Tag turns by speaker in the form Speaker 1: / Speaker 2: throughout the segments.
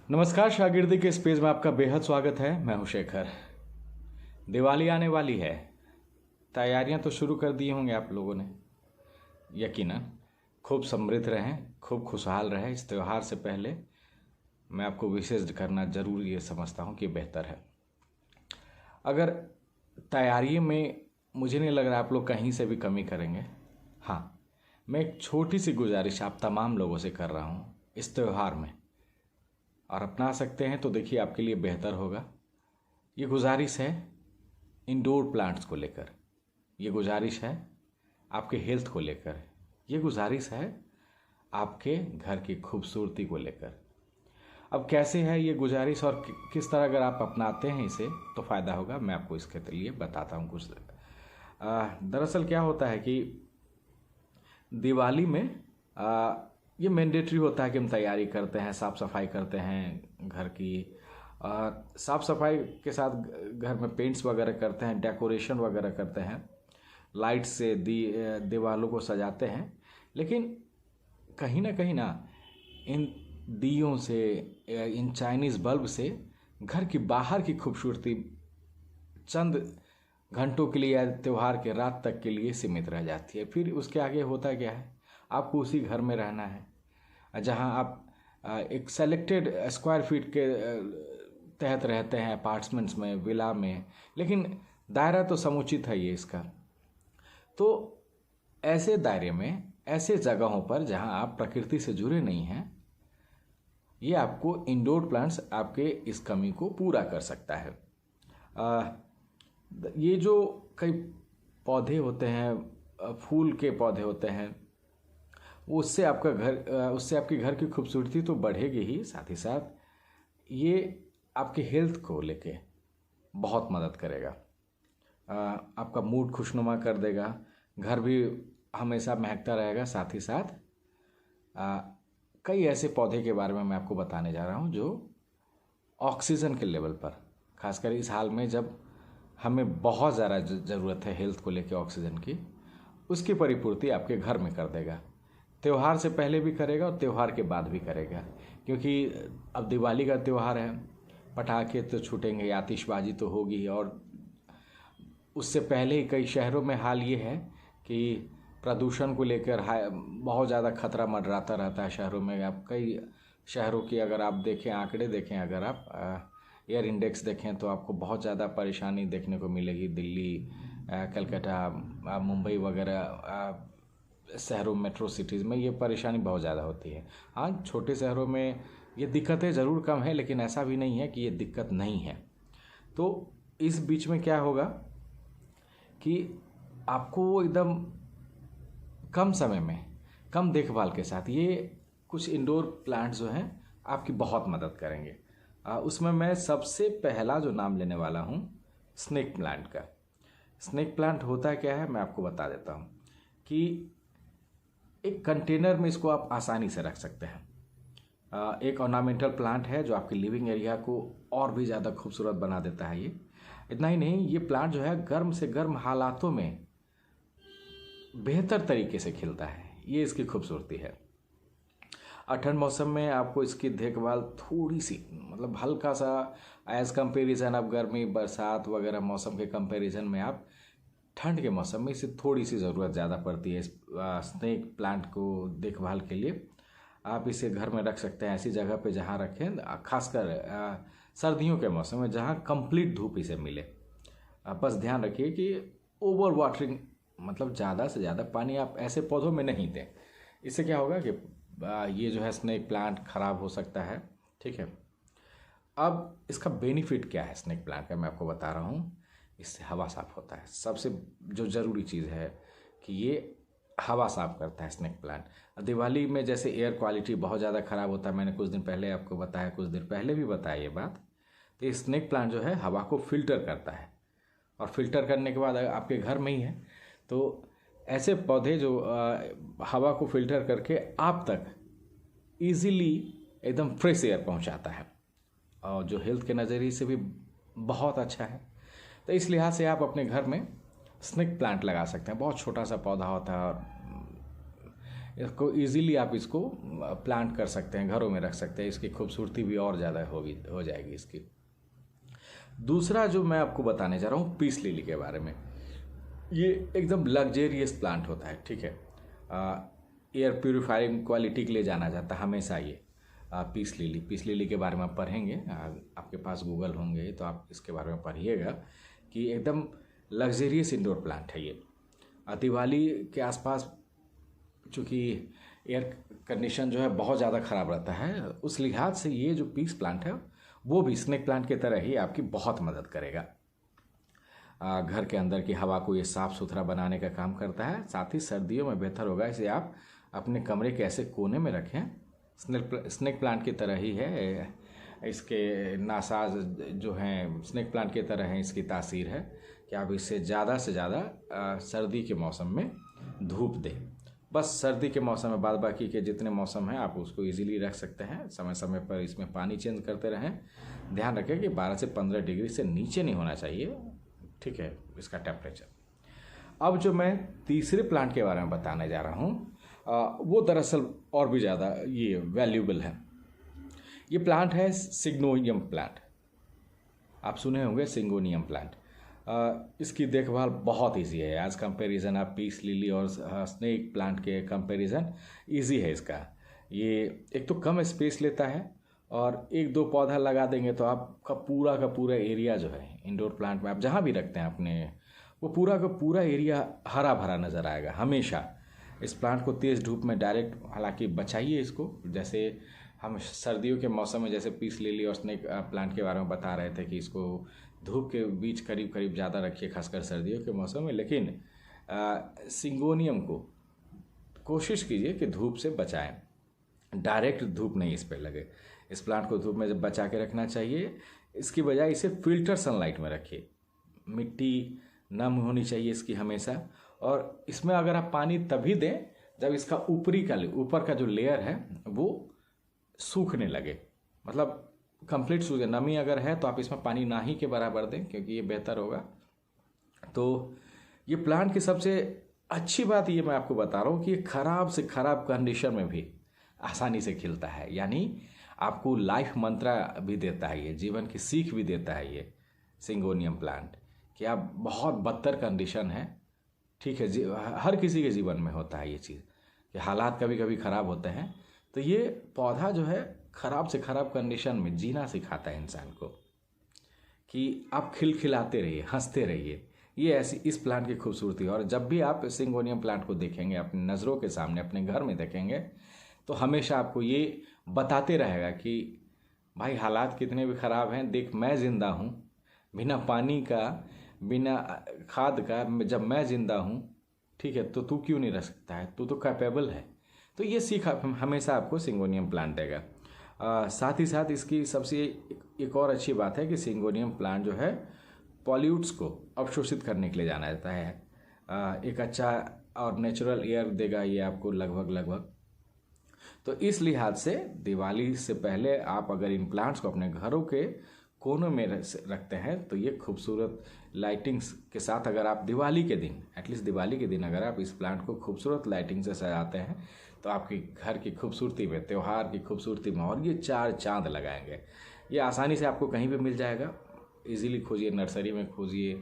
Speaker 1: नमस्कार, शागिर्दी के स्पेस में आपका बेहद स्वागत है। मैं हूं शेखर। दिवाली आने वाली है। तैयारियां तो शुरू कर दी होंगे आप लोगों ने, यकीनन। खूब समृद्ध रहें, खूब खुशहाल रहें। इस त्यौहार से पहले मैं आपको विशेष करना जरूरी ये समझता हूं कि बेहतर है। अगर तैयारी में मुझे नहीं लग रहा आप लोग कहीं से भी कमी करेंगे। हाँ, मैं एक छोटी सी गुजारिश आप तमाम लोगों से कर रहा हूँ इस त्यौहार में, और अपना सकते हैं तो देखिए आपके लिए बेहतर होगा। ये गुजारिश है इंडोर प्लांट्स को लेकर, ये गुजारिश है आपके हेल्थ को लेकर, ये गुजारिश है आपके घर की खूबसूरती को लेकर। अब कैसे है ये गुजारिश और किस तरह अगर आप अपनाते हैं इसे तो फ़ायदा होगा, मैं आपको इसके लिए बताता हूँ कुछ। दरअसल क्या होता है कि दिवाली में ये मैंडेटरी होता है कि हम तैयारी करते हैं, साफ़ सफाई करते हैं घर की। साफ़ सफाई के साथ घर में पेंट्स वगैरह करते हैं, डेकोरेशन वगैरह करते हैं, लाइट से दीवारों को सजाते हैं। लेकिन कहीं ना इन दियों से, इन चाइनीज़ बल्ब से घर की बाहर की खूबसूरती चंद घंटों के लिए या त्यौहार के रात तक के लिए सीमित रह जाती है। फिर उसके आगे होता क्या है, आपको उसी घर में रहना है जहां आप एक सेलेक्टेड स्क्वायर फीट के तहत रहते हैं, अपार्टमेंट्स में, विला में, लेकिन दायरा तो समुचित है ये इसका। तो ऐसे दायरे में, ऐसे जगहों पर जहां आप प्रकृति से जुड़े नहीं हैं, ये आपको इंडोर प्लांट्स आपके इस कमी को पूरा कर सकता है। ये जो कई पौधे होते हैं, फूल के पौधे होते हैं, उससे आपके घर की खूबसूरती तो बढ़ेगी ही, साथ ही साथ ये आपके हेल्थ को लेके बहुत मदद करेगा। आपका मूड खुशनुमा कर देगा, घर भी हमेशा महकता रहेगा। साथ ही साथ कई ऐसे पौधे के बारे में मैं आपको बताने जा रहा हूँ जो ऑक्सीजन के लेवल पर, खासकर इस हाल में जब हमें बहुत ज़्यादा ज़रूरत है हेल्थ को लेके ऑक्सीजन की, उसकी परिपूर्ति आपके घर में कर देगा। त्यौहार से पहले भी करेगा और त्यौहार के बाद भी करेगा, क्योंकि अब दिवाली का त्यौहार है। पटाखे तो छूटेंगे, आतिशबाजी तो होगी, और उससे पहले ही कई शहरों में हाल ये है कि प्रदूषण को लेकर बहुत ज़्यादा खतरा मंडराता रहता है शहरों में। आप कई शहरों की अगर आप देखें, आंकड़े देखें, अगर आप एयर इंडेक्स देखें तो आपको बहुत ज़्यादा परेशानी देखने को मिलेगी। दिल्ली, कलकत्ता, मुंबई वगैरह शहरों, मेट्रो सिटीज़ में ये परेशानी बहुत ज़्यादा होती है। हाँ, छोटे शहरों में ये दिक्कतें ज़रूर कम है, लेकिन ऐसा भी नहीं है कि ये दिक्कत नहीं है। तो इस बीच में क्या होगा कि आपको एकदम कम समय में, कम देखभाल के साथ ये कुछ इंडोर प्लांट्स जो हैं आपकी बहुत मदद करेंगे। उसमें मैं सबसे पहला जो नाम लेने वाला हूँ स्नेक प्लांट का। स्नेक प्लांट होता क्या है मैं आपको बता देता हूँ कि एक कंटेनर में इसको आप आसानी से रख सकते हैं। एक ऑर्नामेंटल प्लांट है जो आपके लिविंग एरिया को और भी ज़्यादा खूबसूरत बना देता है। ये इतना ही नहीं, ये प्लांट जो है गर्म से गर्म हालातों में बेहतर तरीके से खिलता है। ये इसकी खूबसूरती है। ठंड मौसम में आपको इसकी देखभाल थोड़ी सी, मतलब हल्का सा एज कंपेरिजन, अब गर्मी बरसात वगैरह मौसम के कंपैरिजन में आप ठंड के मौसम में इसे थोड़ी सी ज़रूरत ज़्यादा पड़ती है। स्नेक प्लांट को देखभाल के लिए आप इसे घर में रख सकते हैं, ऐसी जगह पे जहाँ रखें, खासकर सर्दियों के मौसम में जहाँ कंप्लीट धूप इसे मिले। बस ध्यान रखिए कि ओवर वाटरिंग, मतलब ज़्यादा से ज़्यादा पानी आप ऐसे पौधों में नहीं दें। इससे क्या होगा कि ये जो है स्नेक प्लांट ख़राब हो सकता है। ठीक है, अब इसका बेनिफिट क्या है स्नेक प्लांट का, मैं आपको बता रहा हूँ। इससे हवा साफ़ होता है। सबसे जो ज़रूरी चीज़ है कि ये हवा साफ़ करता है स्नेक प्लांट। दिवाली में जैसे एयर क्वालिटी बहुत ज़्यादा ख़राब होता है, मैंने कुछ दिन पहले आपको बताया, कुछ दिन पहले भी बताया ये बात। तो ये स्नेक प्लांट जो है हवा को फिल्टर करता है, और फिल्टर करने के बाद आपके घर में ही है तो ऐसे पौधे जो हवा को फिल्टर करके आप तक इजीली एकदम फ्रेश एयर पहुंचाता है, और जो हेल्थ के नज़रिए से भी बहुत अच्छा है। तो इस लिहाज से आप अपने घर में स्नेक प्लांट लगा सकते हैं। बहुत छोटा सा पौधा होता है और इसको इजीली आप इसको प्लांट कर सकते हैं, घरों में रख सकते हैं, इसकी खूबसूरती भी और ज़्यादा हो जाएगी इसकी। दूसरा जो मैं आपको बताने जा रहा हूँ पीस लिली के बारे में। ये एकदम लग्जेरियस प्लांट होता है, ठीक है। एयर प्योरीफाइंग क्वालिटी के लिए जाना जाता है हमेशा ये पीस लिली के बारे में आप पढ़ेंगे, आपके पास गूगल होंगे तो आप इसके बारे में पढ़िएगा कि एकदम लग्जेरियस इंडोर प्लांट है ये। दिवाली के आसपास चूँकि एयर कंडीशन जो है बहुत ज़्यादा ख़राब रहता है, उस लिहाज से ये जो पीस प्लांट है वो भी स्नेक प्लांट की तरह ही आपकी बहुत मदद करेगा। घर के अंदर की हवा को ये साफ़ सुथरा बनाने का काम करता है। साथ ही सर्दियों में बेहतर होगा इसे आप अपने कमरे के ऐसे कोने में रखें। स्नेक प्लांट की तरह ही है, इसके नासाज जो हैं स्नेक प्लांट की तरह हैं, इसकी तासीर है कि आप इससे ज़्यादा से ज़्यादा सर्दी के मौसम में धूप दें। बस सर्दी के मौसम में, बाद बाकी के जितने मौसम हैं आप उसको इजीली रख सकते हैं। समय समय पर इसमें पानी चेंज करते रहें। ध्यान रखें कि 12 से 15 डिग्री से नीचे नहीं होना चाहिए, ठीक है, इसका टेम्परेचर। अब जो मैं तीसरे प्लांट के बारे में बताने जा रहा हूँ वो दरअसल और भी ज़्यादा ये वैल्यूबल है। ये प्लांट है सिंगोनियम प्लांट। आप सुने होंगे सिंगोनियम प्लांट। इसकी देखभाल बहुत इजी है एज कंपैरिजन आप पीस लिली और स्नेक प्लांट के कंपैरिजन इजी है इसका। ये एक तो कम स्पेस लेता है और एक दो पौधा लगा देंगे तो आपका पूरा का पूरा एरिया जो है इंडोर प्लांट में आप जहाँ भी रखते हैं अपने, वो पूरा का पूरा एरिया हरा भरा नज़र आएगा हमेशा। इस प्लांट को तेज़ धूप में डायरेक्ट हालांकि बचाइए इसको, जैसे हम सर्दियों के मौसम में जैसे पीस लिली और स्नेक प्लांट के बारे में बता रहे थे कि इसको धूप के बीच करीब करीब ज़्यादा रखिए, खासकर सर्दियों के मौसम में। लेकिन सिंगोनियम को कोशिश कीजिए कि धूप से बचाएं, डायरेक्ट धूप नहीं इस पर लगे। इस प्लांट को धूप में जब बचा के रखना चाहिए, इसकी बजाय इसे फिल्टर सनलाइट में रखिए। मिट्टी नम होनी चाहिए इसकी हमेशा, और इसमें अगर आप पानी तभी दें जब इसका ऊपर का जो लेयर है वो सूखने लगे, मतलब कंप्लीट सूख जाए। नमी अगर है तो आप इसमें पानी ना ही के बराबर दें क्योंकि ये बेहतर होगा। तो ये प्लांट की सबसे अच्छी बात ये मैं आपको बता रहा हूँ कि ये ख़राब से ख़राब कंडीशन में भी आसानी से खिलता है। यानी आपको लाइफ मंत्रा भी देता है, ये जीवन की सीख भी देता है ये सिंगोनियम प्लांट कि आप बहुत बदतर कंडीशन है, ठीक है, हर किसी के जीवन में होता है ये चीज़ कि हालात कभी कभी ख़राब होते हैं। तो ये पौधा जो है ख़राब से ख़राब कंडीशन में जीना सिखाता है इंसान को कि आप खिलखिलाते रहिए, हंसते रहिए। ये ऐसी इस प्लांट की खूबसूरती। और जब भी आप सिंगोनियम प्लांट को देखेंगे अपनी नज़रों के सामने, अपने घर में देखेंगे, तो हमेशा आपको ये बताते रहेगा कि भाई हालात कितने भी ख़राब हैं, देख मैं ज़िंदा हूँ, बिना पानी का, बिना खाद का जब मैं ज़िंदा हूँ, ठीक है, तो तू क्यों नहीं रह सकता है, तू तो कैपेबल है। तो ये सीख हमेशा आपको सिंगोनियम प्लांट देगा। साथ ही साथ इसकी सबसे एक और अच्छी बात है कि सिंगोनियम प्लांट जो है पॉल्यूट्स को अवशोषित करने के लिए जाना जाता है। एक अच्छा और नेचुरल एयर देगा ये आपको लगभग। तो इस लिहाज से दिवाली से पहले आप अगर इन प्लांट्स को अपने घरों के कोनों में रखते हैं तो ये खूबसूरत लाइटिंग्स के साथ, अगर आप दिवाली के दिन, एटलीस्ट दिवाली के दिन अगर आप इस प्लांट को खूबसूरत लाइटिंग से सजाते हैं तो आपकी घर की खूबसूरती में, त्यौहार की खूबसूरती में और ये 4 चांद लगाएंगे। ये आसानी से आपको कहीं भी मिल जाएगा। इजीली खोजिए, नर्सरी में खोजिए।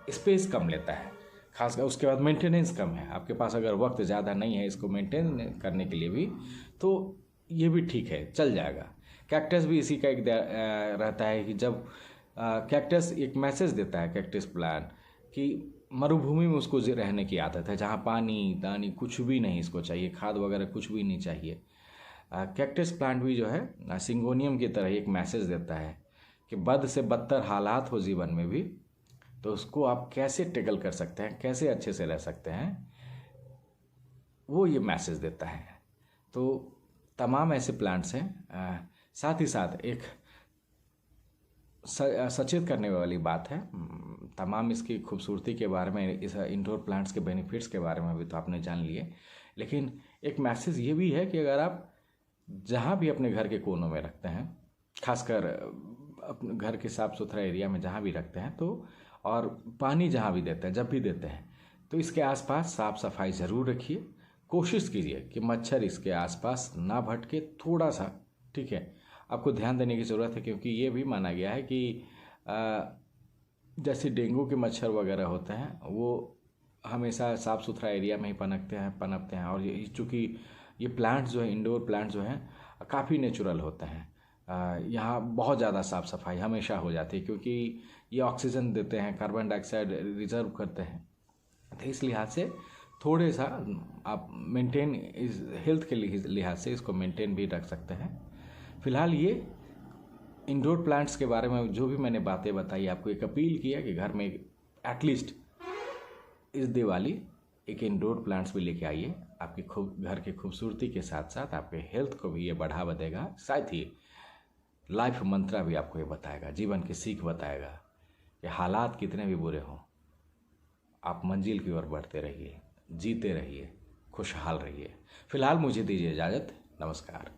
Speaker 1: स्पेस कम लेता है खासकर, उसके बाद मेंटेनेंस कम है। आपके पास अगर वक्त ज़्यादा नहीं है इसको मेंटेन करने के लिए भी, तो ये भी ठीक है, चल जाएगा। कैक्टस भी इसी का एक रहता है कि जब कैक्टस एक मैसेज देता है, कैक्टस प्लांट, कि मरुभूमि में उसको रहने की आदत है, जहाँ पानी दानी कुछ भी नहीं इसको चाहिए, खाद वगैरह कुछ भी नहीं चाहिए। कैक्टस प्लांट भी जो है सिंगोनियम की तरह एक मैसेज देता है कि बद से बदतर हालात हो जीवन में भी, तो उसको आप कैसे टैकल कर सकते हैं, कैसे अच्छे से रह सकते हैं, वो ये मैसेज देता है। तो तमाम ऐसे प्लांट्स हैं। साथ ही साथ एक सचेत करने वाली बात है, तमाम इसकी खूबसूरती के बारे में, इस इंडोर प्लांट्स के बेनिफिट्स के बारे में भी तो आपने जान लिए, लेकिन एक मैसेज ये भी है कि अगर आप जहाँ भी अपने घर के कोनों में रखते हैं, खासकर अपने घर के साफ़ सुथरा एरिया में जहाँ भी रखते हैं, तो और पानी जहाँ भी देते हैं, जब भी देते हैं, तो इसके आसपास साफ़ सफाई ज़रूर रखिए। कोशिश कीजिए कि मच्छर इसके आसपास ना भटके, थोड़ा सा, ठीक है, आपको ध्यान देने की ज़रूरत है, क्योंकि ये भी माना गया है कि जैसे डेंगू के मच्छर वगैरह होते हैं वो हमेशा साफ़ सुथरा एरिया में ही पनपते हैं और ये चूँकि ये प्लांट्स जो है, इंडोर प्लांट्स जो हैं, काफ़ी नेचुरल होते हैं। यहाँ बहुत ज़्यादा साफ़ सफाई हमेशा हो जाती है, क्योंकि ये ऑक्सीजन देते हैं, कार्बन डाइऑक्साइड रिजर्व करते हैं। तो इस लिहाज से थोड़े सा आप मेंटेन, इस हेल्थ के लिहाज से इसको मेंटेन भी रख सकते हैं। फिलहाल ये इंडोर प्लांट्स के बारे में जो भी मैंने बातें बताई, आपको एक अपील किया कि घर में एटलीस्ट इस दिवाली एक इंडोर प्लांट्स भी लेके आइए। आपकी घर की खूबसूरती के साथ साथ आपके हेल्थ को भी ये बढ़ावा देगा। साथ ही लाइफ मंत्रा भी आपको ये बताएगा, जीवन की सीख बताएगा कि हालात कितने भी बुरे हों, आप मंजिल की ओर बढ़ते रहिए, जीते रहिए, खुशहाल रहिए। फिलहाल मुझे दीजिए इजाज़त। नमस्कार।